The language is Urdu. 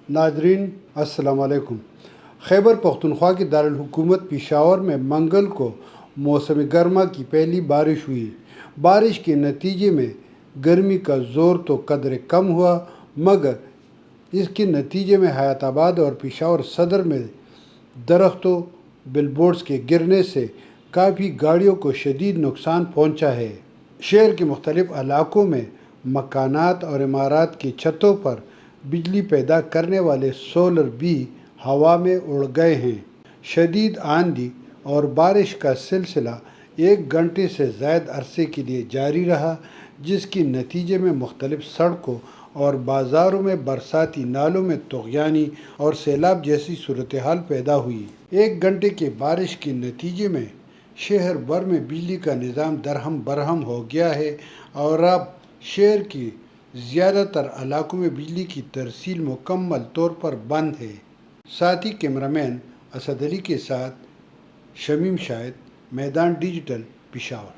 ناظرین السلام علیکم۔ خیبر پختونخوا کے دارالحکومت پشاور میں منگل کو موسم گرما کی پہلی بارش ہوئی۔ بارش کے نتیجے میں گرمی کا زور تو قدرے کم ہوا، مگر اس کے نتیجے میں حیات آباد اور پشاور صدر میں درختوں بل بورڈز کے گرنے سے کافی گاڑیوں کو شدید نقصان پہنچا ہے۔ شہر کے مختلف علاقوں میں مکانات اور عمارات کی چھتوں پر بجلی پیدا کرنے والے سولر بھی ہوا میں اڑ گئے ہیں۔ شدید آندھی اور بارش کا سلسلہ 1 گھنٹے سے زائد عرصے کے لیے جاری رہا، جس کے نتیجے میں مختلف سڑکوں اور بازاروں میں برساتی نالوں میں طغیانی اور سیلاب جیسی صورتحال پیدا ہوئی۔ 1 گھنٹے کی بارش کے نتیجے میں شہر بھر میں بجلی کا نظام درہم برہم ہو گیا ہے اور اب شہر کے زیادہ تر علاقوں میں بجلی کی ترسیل مکمل طور پر بند ہے۔ ساتھی کیمرامین اسد علی کے ساتھ شمیم شاہد، میدان ڈیجیٹل، پشاور۔